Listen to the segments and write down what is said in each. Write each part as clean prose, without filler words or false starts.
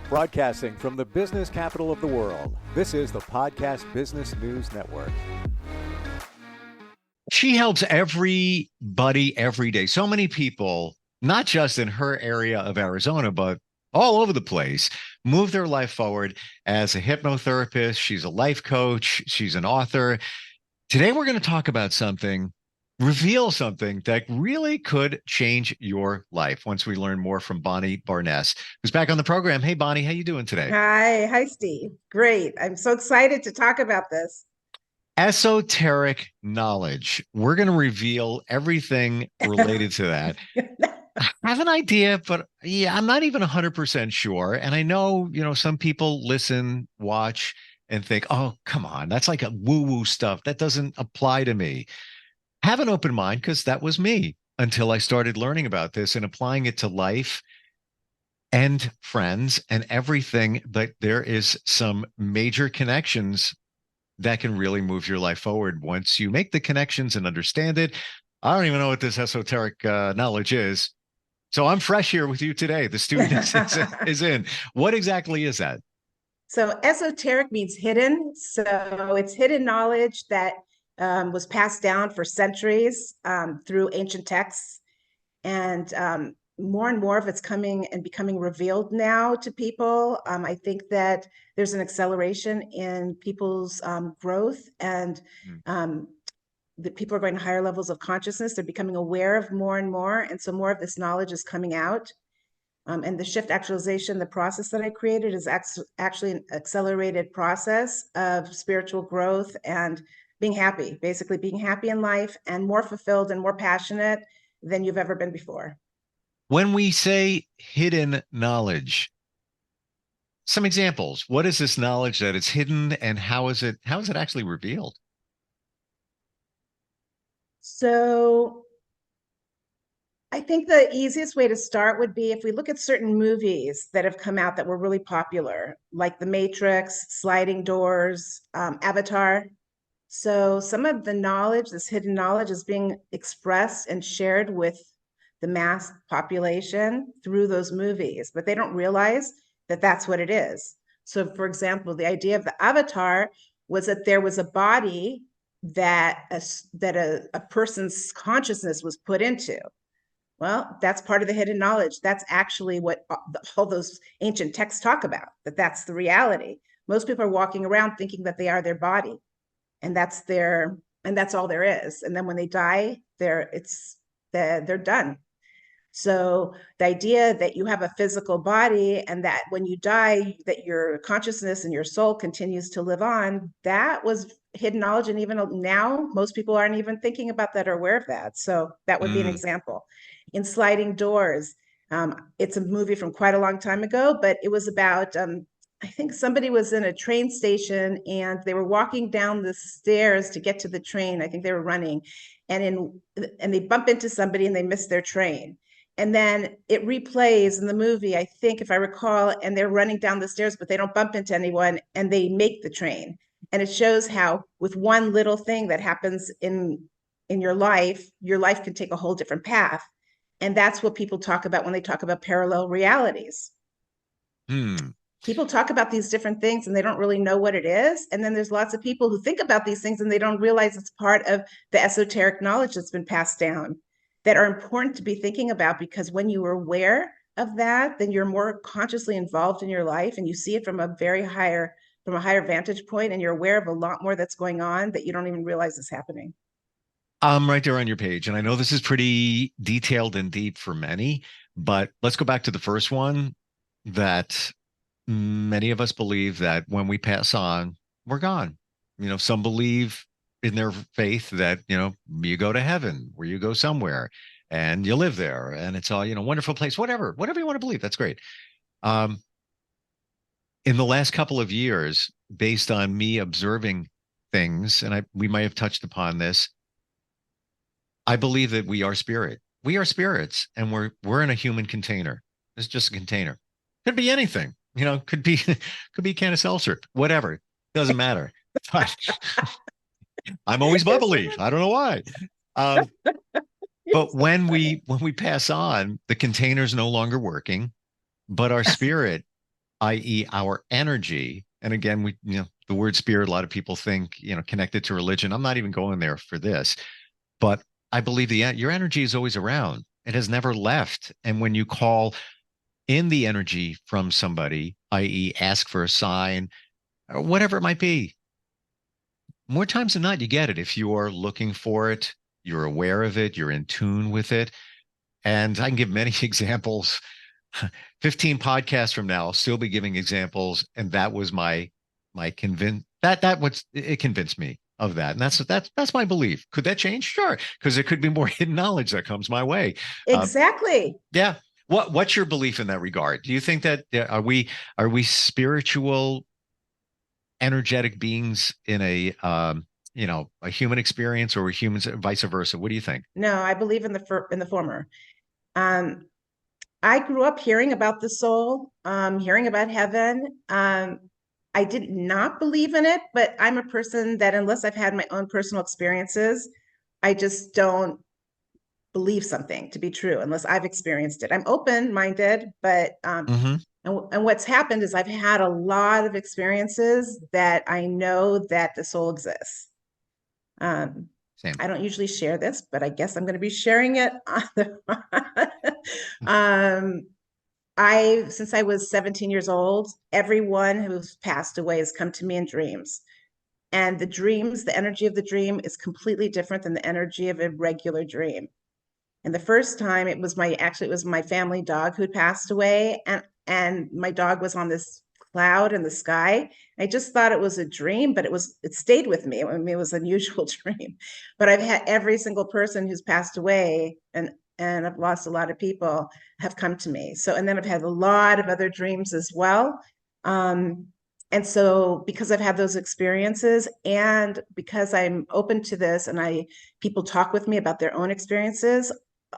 Broadcasting from the business capital of the world, this is the Podcast Business News Network. She helps everybody every day. So many people, not just in her area of Arizona, but all over the place, move their life forward as a hypnotherapist. She's a life coach. She's an author. Today, we're going to talk about reveal something that really could change your life once we learn more from Bonnie Barness, who's back on the program. Hey, Bonnie, how you doing today? Hi, Steve. Great. I'm so excited to talk about this. Esoteric knowledge. We're going to reveal everything related to that. I have an idea, but yeah, I'm not even 100% sure. And I know, some people listen, watch, and think, oh, come on, that's like a woo-woo stuff. That doesn't apply to me. Have an open mind, because that was me until I started learning about this and applying it to life and friends and everything. But there is some major connections that can really move your life forward once you make the connections and understand it. I don't even know what this esoteric knowledge is. So I'm fresh here with you today. The student is in. What exactly is that? So esoteric means hidden. So it's hidden knowledge that was passed down for centuries through ancient texts. And more of it's coming and becoming revealed now to people. I think that there's an acceleration in people's growth, and that people are going to higher levels of consciousness. They're becoming aware of more and more. And so more of this knowledge is coming out. And the shift actualization, the process that I created, is actually an accelerated process of spiritual growth and being happy, basically being happy in life and more fulfilled and more passionate than you've ever been before. When we say hidden knowledge, some examples. What is this knowledge that it's hidden, and how is it actually revealed? So I think the easiest way to start would be if we look at certain movies that have come out that were really popular, like The Matrix, Sliding Doors, Avatar. So some of the knowledge, this hidden knowledge, is being expressed and shared with the mass population through those movies, but they don't realize that that's what it is. So, for example, the idea of the avatar was that there was a body that a person's consciousness was put into. Well, that's part of the hidden knowledge. That's actually what all those ancient texts talk about, that's the reality. Most people are walking around thinking that they are their body, and that's all there is. And then when they die, they're done. So the idea that you have a physical body and that when you die, that your consciousness and your soul continues to live on, that was hidden knowledge. And even now, most people aren't even thinking about that or aware of that. So that would be an example. In Sliding Doors, it's a movie from quite a long time ago, but it was about, I think somebody was in a train station and they were walking down the stairs to get to the train. I think they were running, and they bump into somebody and they miss their train. And then it replays in the movie, I think, if I recall, and they're running down the stairs, but they don't bump into anyone, and they make the train. And it shows how with one little thing that happens in your life can take a whole different path. And that's what people talk about when they talk about parallel realities. People talk about these different things and they don't really know what it is. And then there's lots of people who think about these things and they don't realize it's part of the esoteric knowledge that's been passed down, that are important to be thinking about, because when you are aware of that, then you're more consciously involved in your life and you see it from a higher vantage point, and you're aware of a lot more that's going on that you don't even realize is happening. I'm right there on your page. And I know this is pretty detailed and deep for many, but let's go back to the first one, that many of us believe that when we pass on, we're gone. Some believe in their faith that, you go to heaven, where you go somewhere and you live there and it's all, wonderful place, whatever you want to believe. That's great. In the last couple of years, based on me observing things, and we might have touched upon this, I believe that we are spirit. We are spirits, and we're in a human container. It's just a container. Could be anything, could be a can of seltzer, whatever. Doesn't matter. But I'm always bubbly. I don't know why. But when we pass on, the container's no longer working, but our spirit i.e., our energy. And again, the word spirit, a lot of people think, connected to religion. I'm not even going there for this, but I believe your energy is always around. It has never left. And when you call in the energy from somebody, i.e., ask for a sign or whatever it might be, more times than not, you get it. If you are looking for it, you're aware of it, you're in tune with it. And I can give many examples. 15 podcasts from now, I'll still be giving examples. And that was my convince that what it convinced me of that. And that's my belief. Could that change? Sure. Because there could be more hidden knowledge that comes my way. Uh, Exactly. yeah. What's your belief in that regard? Do you think that are we spiritual, energetic beings in a human experience, or are humans vice versa? What do you think? No, I believe in the former. Um, I grew up hearing about the soul, hearing about heaven. I did not believe in it, but I'm a person that unless I've had my own personal experiences, I just don't believe something to be true unless I've experienced it. I'm open-minded, but Hmm. and what's happened is I've had a lot of experiences that I know that the soul exists. Um, Same. I don't usually share this, but I guess I'm going to be sharing it on the um, since I was 17 years old, everyone who's passed away has come to me in dreams. And the energy of the dream is completely different than the energy of a regular dream. And the first time it was my family dog who passed away, and my dog was on this cloud in the sky. I just thought it was a dream, but it stayed with me. I mean, it was an unusual dream. But I've had every single person who's passed away, and I've lost a lot of people, have come to me. So, and then I've had a lot of other dreams as well. Um, and so because I've had those experiences and because I'm open to this and people talk with me about their own experiences,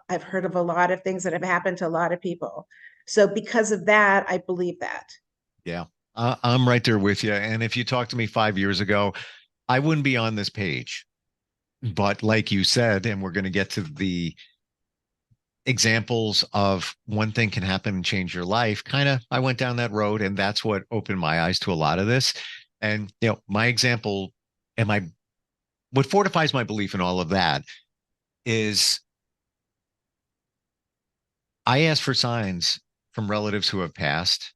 I've heard of a lot of things that have happened to a lot of people. So because of that, I believe that. Yeah. I'm right there with you. And if you talked to me 5 years ago, I wouldn't be on this page. But like you said, and we're going to get to the examples of one thing can happen and change your life, kind of, I went down that road, and that's what opened my eyes to a lot of this. And, my example and what fortifies my belief in all of that is I ask for signs from relatives who have passed,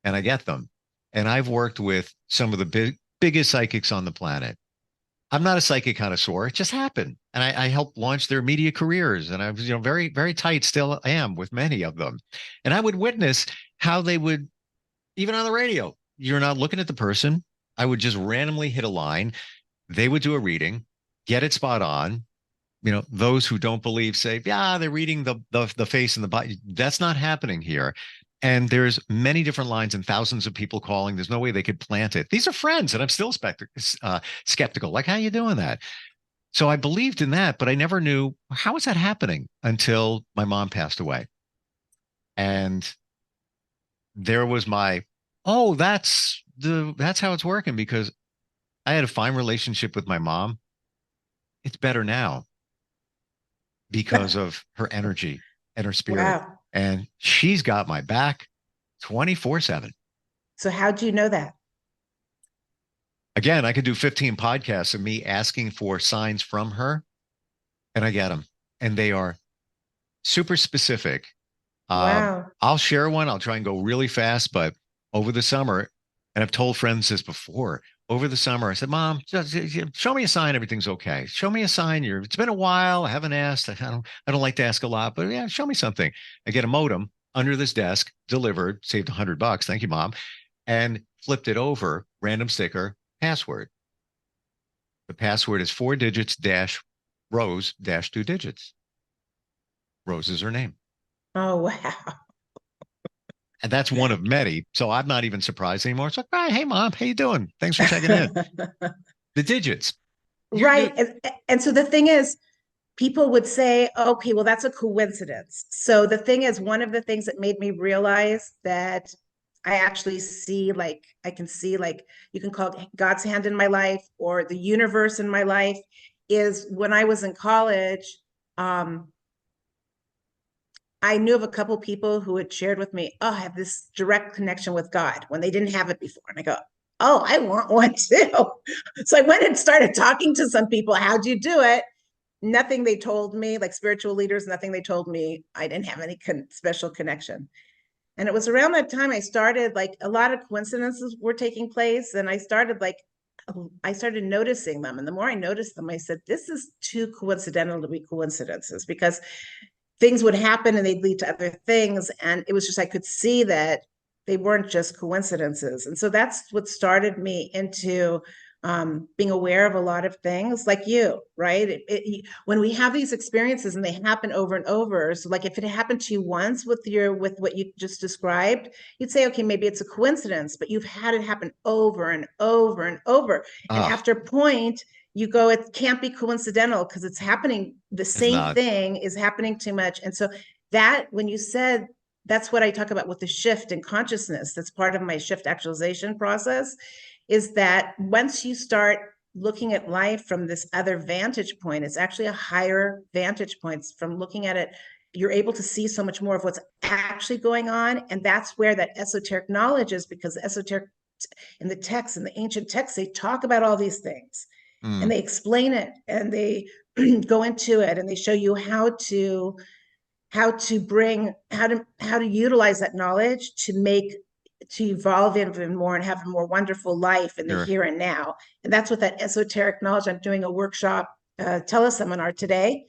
and I get them. And I've worked with some of the biggest psychics on the planet. I'm not a psychic connoisseur. It just happened. And I helped launch their media careers. And I was, very, very tight, still am with many of them. And I would witness how they would, even on the radio, you're not looking at the person. I would just randomly hit a line. They would do a reading, get it spot on. Those who don't believe say, yeah, they're reading the face and the body. That's not happening here. And there's many different lines and thousands of people calling. There's no way they could plant it. These are friends, and I'm still skeptical. Like, how are you doing that? So I believed in that, but I never knew how is that happening until my mom passed away. And there was oh, that's how it's working, because I had a fine relationship with my mom. It's better now because of her energy and her spirit. Wow. And she's got my back 24/7. So how do you know that? Again, I could do 15 podcasts of me asking for signs from her, and I get them. And they are super specific. Wow. I'll share one. I'll try and go really fast, but over the summer, and I've told friends this before, over the summer, I said, Mom, just show me a sign everything's okay. Show me a sign. It's been a while. I haven't asked. I don't like to ask a lot, but yeah, show me something. I get a modem under this desk, delivered, saved $100. Thank you, Mom. And flipped it over, random sticker, password. The password is 4 digits dash Rose dash 2 digits. Rose is her name. Oh, wow. And that's one of many. So I'm not even surprised anymore. It's like, right, hey, Mom, how you doing? Thanks for checking in. The digits. You Right. And so the thing is, people would say, okay, well, that's a coincidence. So the thing is, one of the things that made me realize that I actually see, like, I can see, like, you can call it God's hand in my life or the universe in my life, is when I was in college, um, I knew of a couple people who had shared with me, oh, I have this direct connection with God when they didn't have it before. And I go, oh, I want one too. So I went and started talking to some people. How'd you do it? Nothing they told me, like spiritual leaders, nothing they told me. I didn't have any special connection. And it was around that time I started, like, a lot of coincidences were taking place. And I started noticing them. And the more I noticed them, I said, this is too coincidental to be coincidences, because things would happen and they'd lead to other things. And it was just, I could see that they weren't just coincidences. And so that's what started me into being aware of a lot of things, like you, right? When we have these experiences and they happen over and over, so like if it happened to you once with what you just described, you'd say, okay, maybe it's a coincidence, but you've had it happen over and over and over. And Ah, after a point, you go, it can't be coincidental because it's happening. The it's same not. thing is happening too much. And so that, when you said, that's what I talk about with the shift in consciousness, that's part of my shift actualization process, is that once you start looking at life from this other vantage point, it's actually a higher vantage point from looking at it. You're able to see so much more of what's actually going on. And that's where that esoteric knowledge is, because esoteric in the texts, in the ancient texts, they talk about all these things and Mm, they explain it and they go into it and they show you how to utilize that knowledge to evolve even more and have a more wonderful life in the sure. here and now. And that's what that esoteric knowledge. I'm doing a workshop, teleseminar today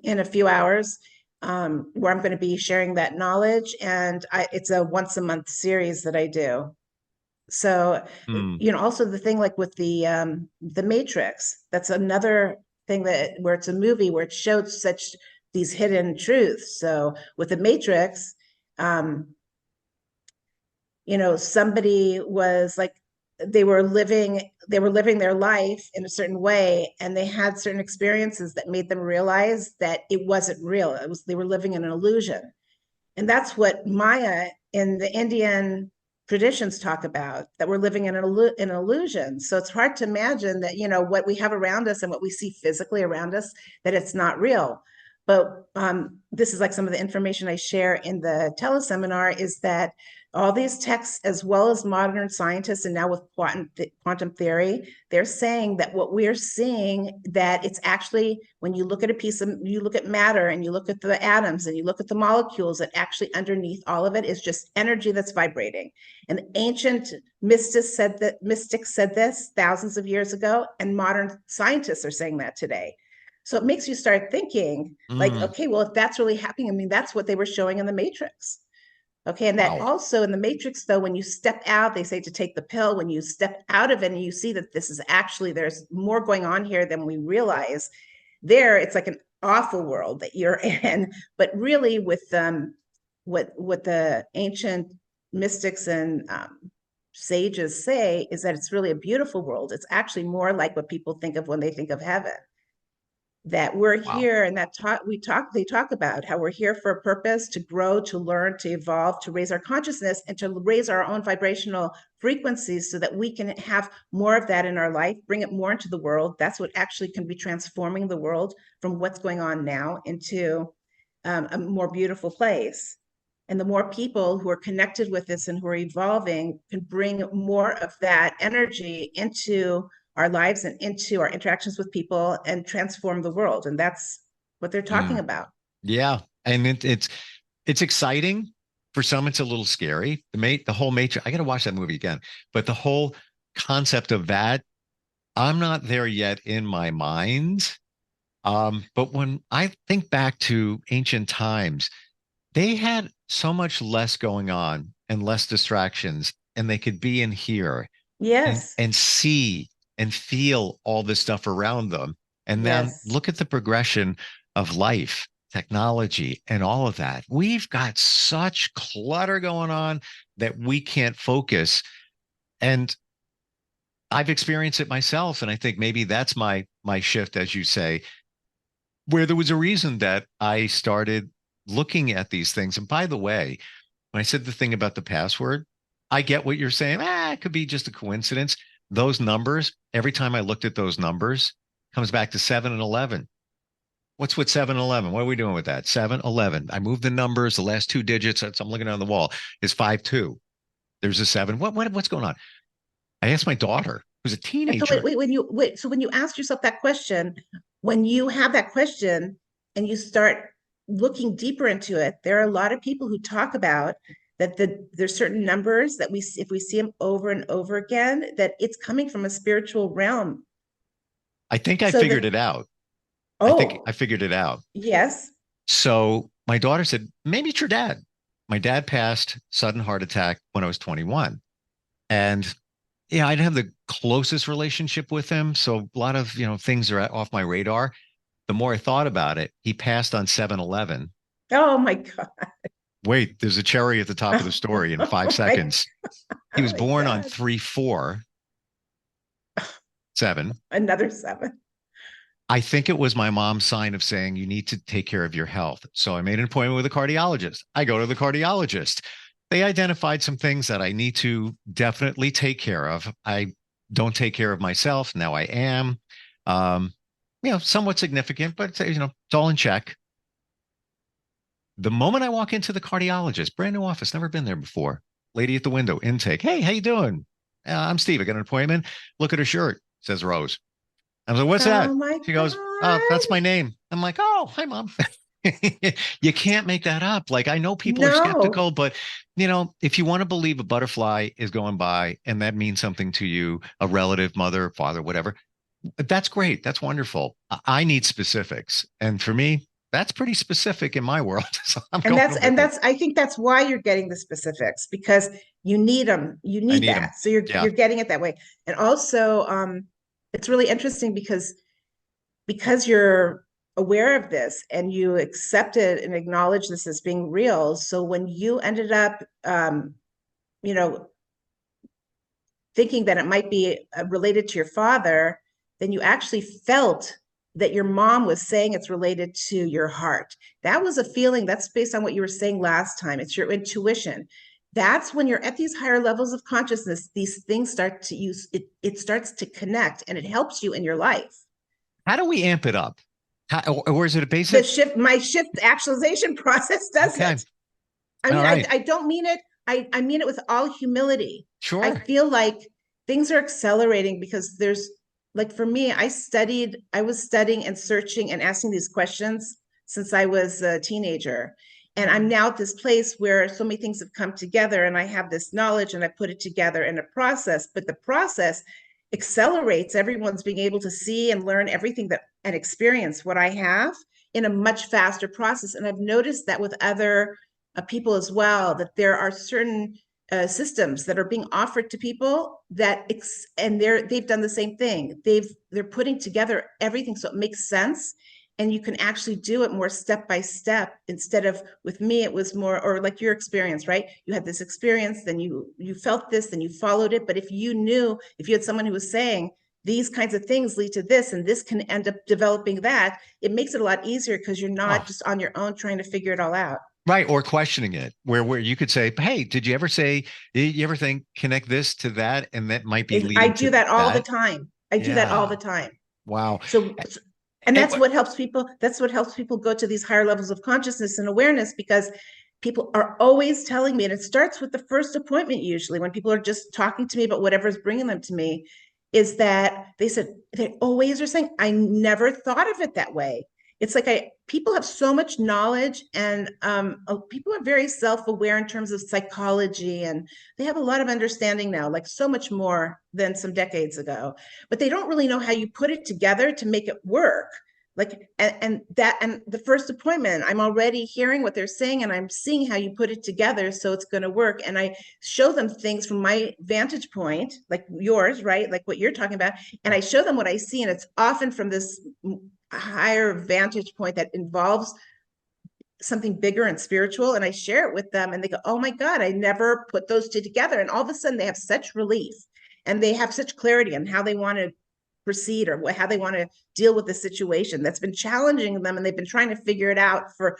in a few hours, where I'm going to be sharing that knowledge. And it's a once a month series that I do. So, Mm, also the thing like with the Matrix, that's another thing that where it's a movie where it showed such these hidden truths. So with the Matrix, um, somebody was like, they were living their life in a certain way, and they had certain experiences that made them realize that it wasn't real. They were living in an illusion. And that's what Maya in the Indian traditions talk about, that we're living in an illusion. So it's hard to imagine that, what we have around us and what we see physically around us, that it's not real. But this is like some of the information I share in the teleseminar, is that all these texts, as well as modern scientists, and now with quantum theory, they're saying that what we're seeing, that it's actually, when you look at you look at matter and you look at the atoms and you look at the molecules, that actually underneath all of it is just energy that's vibrating. And ancient mystics said this thousands of years ago, and modern scientists are saying that today. So it makes you start thinking, like, mm, okay, well, if that's really happening, I mean, that's what they were showing in the Matrix. Okay. And that wow. also in the Matrix, though, when you step out, they say to take the pill. When you step out of it and you see that this is actually, there's more going on here than we realize, there it's like an awful world that you're in. But really, with what the ancient mystics and sages say, is that it's really a beautiful world. It's actually more like what people think of when they think of heaven, that we're Wow. here, and they talk about how we're here for a purpose, to grow, to learn, to evolve, to raise our consciousness, and to raise our own vibrational frequencies, so that we can have more of that in our life, bring it more into the world. That's what actually can be transforming the world from what's going on now into a more beautiful place. And the more people who are connected with this and who are evolving can bring more of that energy into our lives and into our interactions with people and transform the world. And that's what they're talking Mm, about. yeah. And it's exciting. For some, it's a little scary. The whole Matrix, I got to watch that movie again, but the whole concept of that, I'm not there yet in my mind. But when I think back to ancient times, they had so much less going on and less distractions, and they could be in here Yes. and see and feel all this stuff around them. And then Yes. look at the progression of life, technology, and all of that. We've got such clutter going on that we can't focus. And I've experienced it myself. And I think maybe that's my shift, as you say, where there was a reason that I started looking at these things. And by the way, when I said the thing about the password, I get what you're saying. It could be just a coincidence. Those numbers, every time I looked at those numbers, comes back to 7 and 11. What's with 7-Eleven? What are we doing with that? 7-Eleven. I moved the numbers, the last two digits. I'm looking on the wall. Is 5-2. There's a 7. What's going on? I asked my daughter, who's a And so teenager. so when you ask yourself that question, when you have that question and you start looking deeper into it, there are a lot of people who talk about that there's certain numbers that if we see them over and over again, that it's coming from a spiritual realm. I think I So figured that, it out. I think oh, I figured it out. yes. So my daughter said, maybe it's your dad. My dad passed sudden heart attack when I was 21. And yeah, I didn't have the closest relationship with him. So a lot of, things are off my radar. The more I thought about it, he passed on 7-Eleven. Oh my God. Wait, there's a cherry at the top of the story in five Oh my, seconds. He oh was my born on God. 3-4-7. Another 7. I think it was my mom's sign of saying, you need to take care of your health. So I made an appointment with a cardiologist. I go to the cardiologist. They identified some things that I need to definitely take care of. I don't take care of myself. Now I am, somewhat significant, but it's all in check. The moment I walk into the cardiologist, brand new office, never been there before. Lady at the window, intake. Hey, how you doing? I'm Steve. I got an appointment. Look at her shirt. Says Rose. I was like, what's that? Oh my She goes, oh, God. that's my name. I'm like, oh, hi, mom. You can't make that up. Like, I know people are No. skeptical, but if you want to believe a butterfly is going by and that means something to you, a relative, mother, father, whatever, that's great. That's wonderful. I need specifics. And for me, that's pretty specific in my world. So I'm And going with it. I think that's why you're getting the specifics, because you need them. You I need need them. that. So Yeah. you're getting it that way. And also, it's really interesting because you're aware of this and you accept it and acknowledge this as being real. So when you ended up, you know, thinking that it might be related to your father, then you actually felt that your mom was saying it's related to your heart. That was a feeling that's based on what you were saying last time. It's your intuition. That's when you're at these higher levels of consciousness, these things start to use it, it starts to connect and it helps you in your life. How do we amp it up? Or is it a The basic? shift, my shift actualization process does Okay. it. I All mean, right. I don't mean it. I mean it with all humility. I Sure. feel like things are accelerating because there's like for me, I was studying and searching and asking these questions since I was a teenager. And I'm now at this place where so many things have come together and I have this knowledge and I put it together in a process, but the process accelerates everyone's being able to see and learn everything that and experience what I have in a much faster process. And I've noticed that with other people as well, that there are certain systems that are being offered to people and they've done the same thing. They're putting together everything so it makes sense, and you can actually do it more step by step instead of with me it was more or like your experience, right? You had this experience, then you felt this, then you followed it. But if you had someone who was saying these kinds of things lead to this and this can end up developing that, it makes it a lot easier because you're Oh, not just on your own trying to figure it all out. right. Or questioning it, where you could say, "Hey, did you ever think connect this to that, and that might be I leading do to that all the that?" time. I do that all Yeah. the time. Wow. So, and And that's what helps people go to these higher levels of consciousness and awareness, because people are always telling me, and it starts with the first appointment usually when people are just talking to me about whatever's bringing them to me, is that they always are saying, I never thought of it that way. It's like people have so much knowledge, and people are very self-aware in terms of psychology, and they have a lot of understanding now, like so much more than some decades ago, but they don't really know how you put it together to make it work. Like, and the first appointment, I'm already hearing what they're saying and I'm seeing how you put it together so it's going to work. And I show them things from my vantage point, like yours, right? Like what you're talking about. And I show them what I see. And it's often from this higher vantage point that involves something bigger and spiritual. And I share it with them and they go, oh my God, I never put those two together. And all of a sudden they have such relief and they have such clarity on how they want to proceed or how they want to deal with the situation that's been challenging them, and they've been trying to figure it out for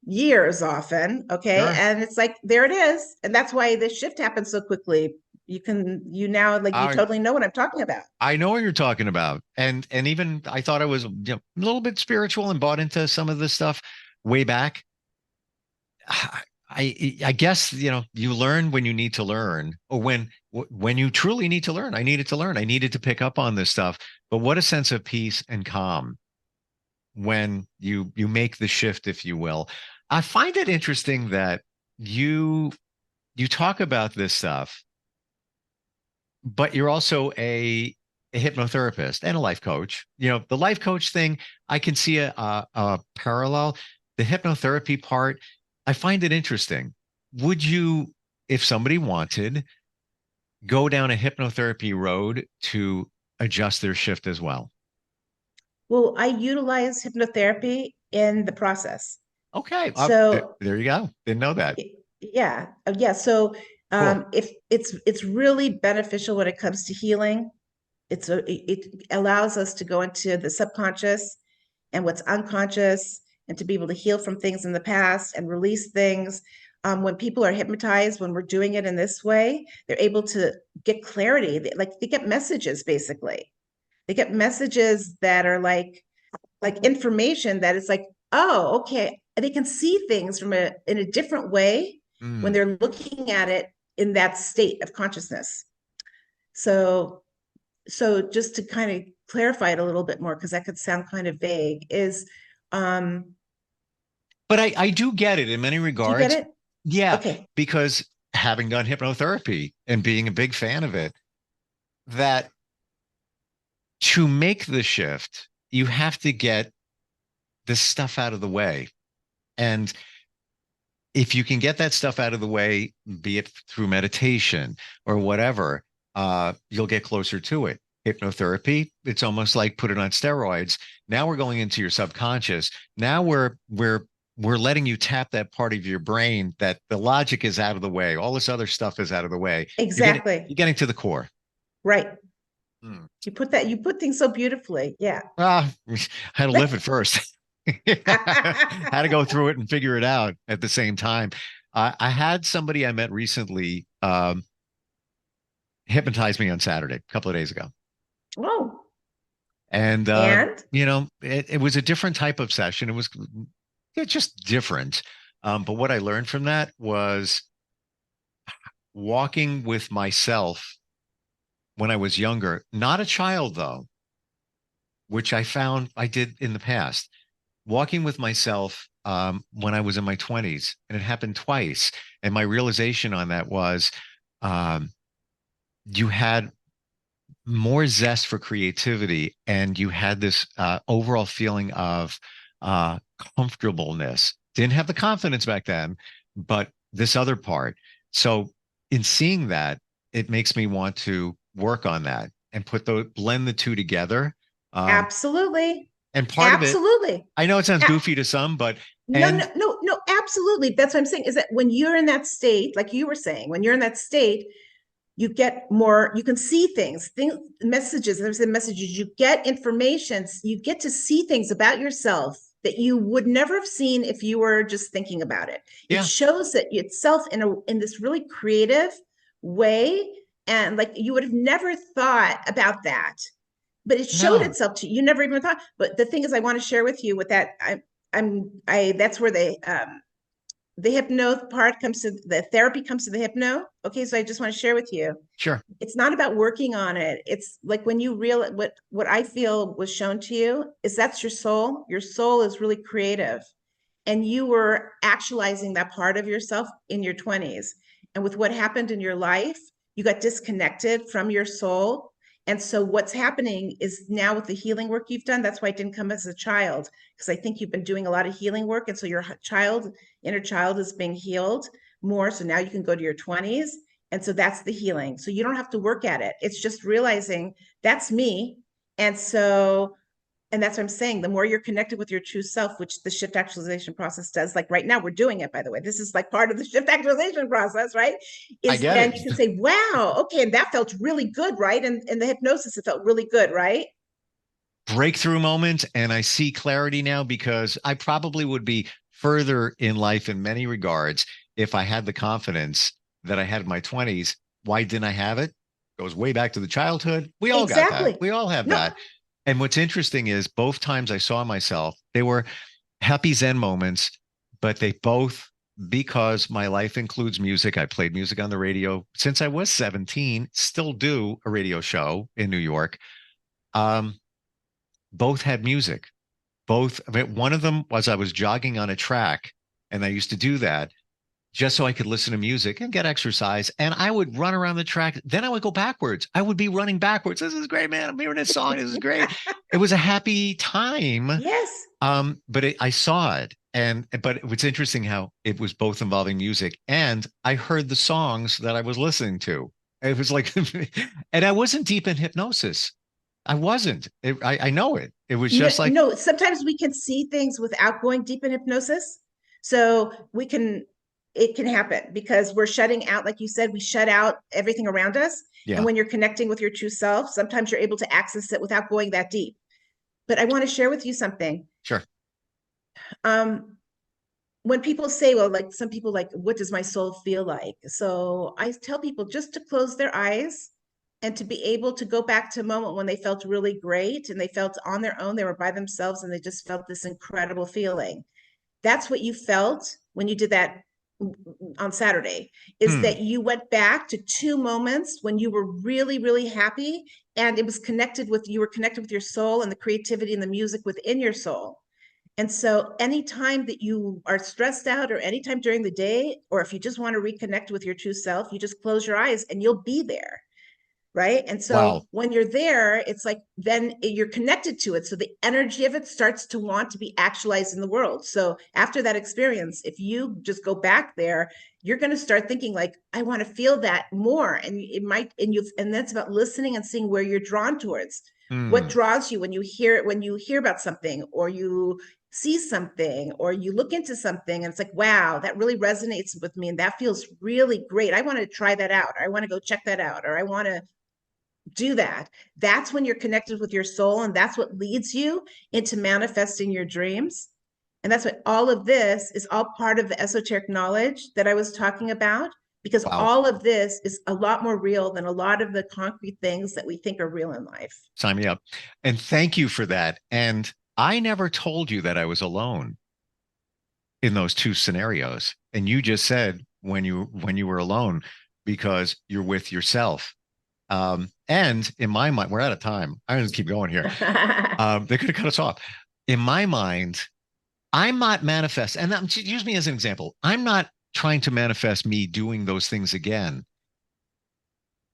years often. Okay. sure. And it's like, there it is. And that's why this shift happens so quickly, You now, like, you I totally know what I'm talking about. I know what you're talking about. And even I thought I was, a little bit spiritual and bought into some of this stuff way back. I guess, you learn when you need to learn, or when you truly need to learn. I needed to learn. I needed to pick up on this stuff. But what a sense of peace and calm when you make the shift, if you will. I find it interesting that you talk about this stuff, but you're also a hypnotherapist and a life coach. The life coach thing, I can see a parallel. The hypnotherapy part, I find it interesting. Would you, if somebody wanted, go down a hypnotherapy road to adjust their shift as well? Well, I utilize hypnotherapy in the process. Okay. So There you go. Didn't know that. yeah, yeah. So Cool. if it's really beneficial when it comes to healing. It allows us to go into the subconscious and what's unconscious, and to be able to heal from things in the past and release things. When people are hypnotized, when we're doing it in this way, they're able to get clarity. They get messages, basically. They get messages that are like information that is like, oh, okay. They can see things in a different way when Mm. they're looking at it in that state of consciousness. So just to kind of clarify it a little bit more, because that could sound kind of vague, is um But I do get it in many do you get regards. it? Yeah, Okay. because having done hypnotherapy and being a big fan of it, that to make the shift, you have to get this stuff out of the way. And if you can get that stuff out of the way, be it through meditation or whatever, you'll get closer to it. Hypnotherapy, it's almost like put it on steroids. Now we're going into your subconscious. Now we're letting you tap that part of your brain that the logic is out of the way. All this other stuff is out of the way. Exactly. You're getting to the core. Right. Hmm. You put things so beautifully. Yeah. I had to live it first. Had to go through it and figure it out at the same time. I had somebody I met recently hypnotize me on Saturday, a couple of days ago. Oh, And and it was a different type of session. It was just different. But what I learned from that was walking with myself when I was younger, not a child though, which I found I did in the past. Walking with myself when I was in my 20s, and it happened twice. And my realization on that was um, you had more zest for creativity, and you had this overall feeling of uh, comfortableness. Didn't have the confidence back then, but this other part. So in seeing that, it makes me want to work on that and blend the two together. Um, absolutely. and part of it, Absolutely. I know it sounds A- goofy to some, but No, no, and no, no, absolutely. That's what I'm saying, is that when you're in that state, like you were saying, when you're in that state, you get more, you can see things, messages, there's the messages, you get information, you get to see things about yourself that you would never have seen if you were just thinking about it. It yeah, shows that itself in this really creative way, and like you would have never thought about that, but it showed no, itself to you. You never even thought. But the thing is, I want to share with you with that. I that's where the hypno part comes to, the therapy comes to the hypno. Okay, so I just want to share with you. sure, It's not about working on it. It's like when you real what I feel was shown to you is that's your soul. Your soul is really creative, and you were actualizing that part of yourself in your 20s. And with what happened in your life, you got disconnected from your soul. And so what's happening is now with the healing work you've done, that's why it didn't come as a child, because I think you've been doing a lot of healing work. And so your inner child is being healed more. So now you can go to your 20s. And so that's the healing. So you don't have to work at it. It's just realizing that's me. And that's what I'm saying. The more you're connected with your true self, which the shift actualization process does, like right now, we're doing it, by the way. This is like part of the shift actualization process, right? I Is get then it. you can say, wow, okay, and that felt really good, right? And in the hypnosis, it felt really good, right? Breakthrough moment, and I see clarity now, because I probably would be further in life in many regards if I had the confidence that I had in my 20s why didn't I have it? Goes way back to the childhood. We all got that. Exactly. We all have No, that. And what's interesting is both times I saw myself, they were happy Zen moments, but they both, because my life includes music. I played music on the radio since I was 17, still do a radio show in New York. Um, both had music. Both, I mean, one of them was I was jogging on a track, and I used to do that just so I could listen to music and get exercise. And I would run around the track. Then I would go backwards. I would be running backwards. This is great, man. I'm hearing this song. This is great. It was a happy time. yes. But I saw it. But what's interesting how it was both involving music, and I heard the songs that I was listening to. It was like, and I wasn't deep in hypnosis. I wasn't. I know it. It was just like, No, sometimes we can see things without going deep in hypnosis. So it can happen because we're shutting out, like you said, we shut out everything around us. And yeah, when you're connecting with your true self, sometimes you're able to access it without going that deep. But I want to share with you something. sure. Um, when people say, well, like some people like, what does my soul feel like? So I tell people just to close their eyes and to be able to go back to a moment when they felt really great and they felt on their own, they were by themselves and they just felt this incredible feeling. That's what you felt when you did that on Saturday, is Hmm. that you went back to two moments when you were really, really happy and it was connected with, you were connected with your soul and the creativity and the music within your soul. And so anytime that you are stressed out or anytime during the day, or if you just want to reconnect with your true self, you just close your eyes and you'll be there. Right. And so Wow. when you're there, it's like then you're connected to it. So the energy of it starts to want to be actualized in the world. So after that experience, if you just go back there, you're going to start thinking like, I want to feel that more. And it might, and that's about listening and seeing where you're drawn towards. What Hmm. draws you when you hear it, when you hear about something or you see something or you look into something and it's like, wow, that really resonates with me. And that feels really great. I want to try that out. Or I want to go check that out. Or I want to do that. That's when you're connected with your soul, and that's what leads you into manifesting your dreams. And that's what all of this is, all part of the esoteric knowledge that I was talking about, because Wow. all of this is a lot more real than a lot of the concrete things that we think are real in life. Sign me up. And thank you for that. And I never told you that I was alone in those two scenarios. And you just said when you were alone because you're with yourself. And in my mind, we're out of time. I'm going to keep going here. They could have cut us off. In my mind, I'm not manifest, and use me as an example. I'm not trying to manifest me doing those things again.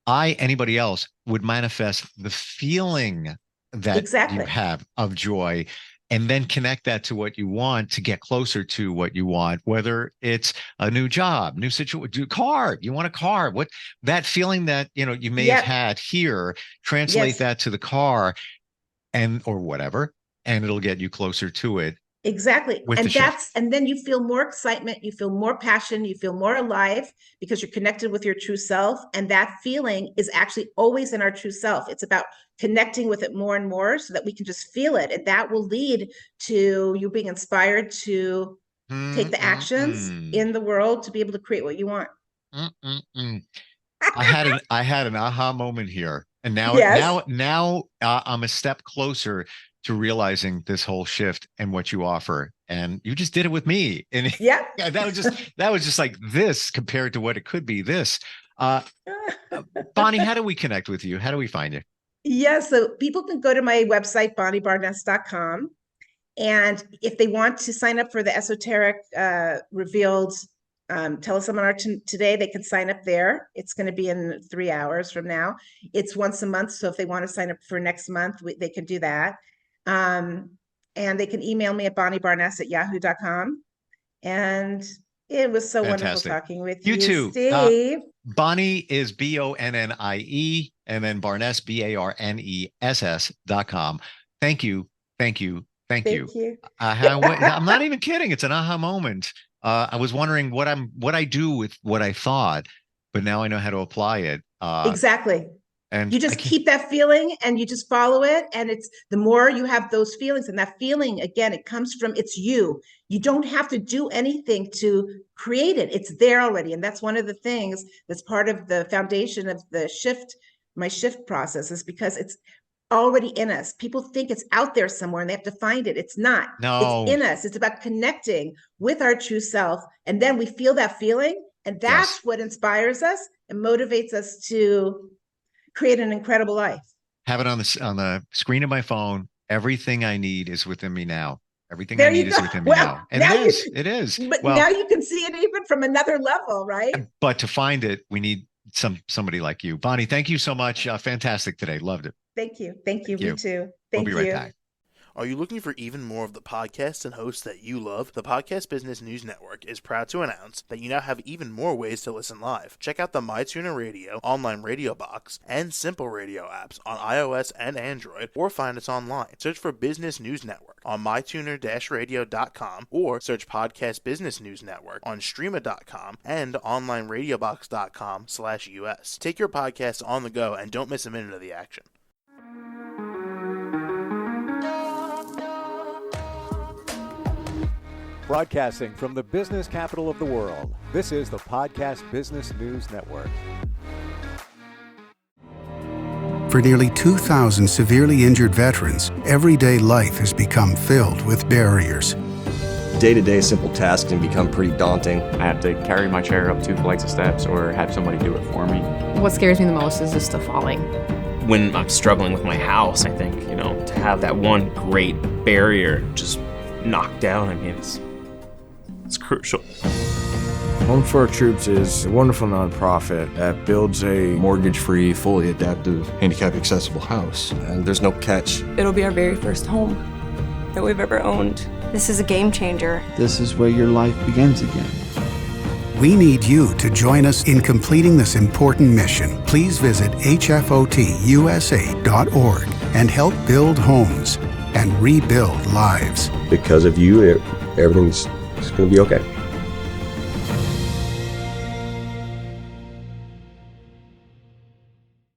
Anybody else would manifest the feeling that you Exactly. have of joy and then connect that to what you want to get closer to what you want, whether it's a new job, new situation, car, you want a car, what that feeling that, you may have Yep. had here, translate Yes. that to the car or whatever, and it'll get you closer to it Exactly. with the shift. And then you feel more excitement, you feel more passion, you feel more alive because you're connected with your true self. And that feeling is actually always in our true self. It's about connecting with it more and more so that we can just feel it. And that will lead to you being inspired to take the actions Mm-mm-mm. in the world to be able to create what you want. Mm-mm-mm. I had an aha moment here, and now Yes. now now I'm a step closer to realizing this whole shift and what you offer. And you just did it with me, and Yep. yeah, that was just like this compared to what it could be. This, uh, Bonnie, how do we connect with you? How do we find you? Yeah, so people can go to my website, bonniebarness.com. And if they want to sign up for the esoteric revealed tell us someone today, they can sign up there. It's going to be in 3 hours from now. It's once a month. So if they want to sign up for next month, they can do that. Um, and they can email me at bonniebarness@yahoo.com. And it was so wonderful Fantastic. talking with You you, too. Steve. Bonnie is Bonnie, and then Barness, Barness.com. Thank you. Thank you. Thank you. Thank you. I'm not even kidding. It's an aha moment. I was wondering what I do with what I thought, but now I know how to apply it. Exactly. And you just keep that feeling and you just follow it. And it's the more you have those feelings, and that feeling, again, it comes from, it's you. You don't have to do anything to create it. It's there already. And that's one of the things that's part of the foundation of the shift, my shift process, is because it's already in us. People think it's out there somewhere and they have to find it. It's not. No. It's in us. It's about connecting with our true self. And then we feel that feeling. And that's what inspires us and motivates us to create an incredible life. Have it on the screen of my phone. Everything I need is within me now. Everything There I need you is go. within me Well, now. And now it is. But Well, now you can see it even from another level, right? But to find it, we need somebody like you. Bonnie, thank you so much. Fantastic today. Loved it. Thank you. Thank you. Me too. We'll be right back. Are you looking for even more of the podcasts and hosts that you love? The Podcast Business News Network is proud to announce that you now have even more ways to listen live. Check out the MyTuner Radio, online radio box, and Simple Radio apps on iOS and Android, or find us online. Search for Business News Network on mytuner-radio.com, or search Podcast Business News Network on streama.com and onlineradiobox.com/US. Take your podcast on the go and don't miss a minute of the action. Broadcasting from the business capital of the world, this is the Podcast Business News Network. For nearly 2,000 severely injured veterans, everyday life has become filled with barriers. Day-to-day simple tasks can become pretty daunting. I have to carry my chair up 2 flights of steps or have somebody do it for me. What scares me the most is just the falling. When I'm struggling with my house, I think, to have that one great barrier just knocked down, it's crucial. Home for Our Troops is a wonderful nonprofit that builds a mortgage-free, fully adaptive, handicap-accessible house. And there's no catch. It'll be our very first home that we've ever owned. This is a game changer. This is where your life begins again. We need you to join us in completing this important mission. Please visit hfotusa.org and help build homes and rebuild lives. Because of you, everything's going to be okay.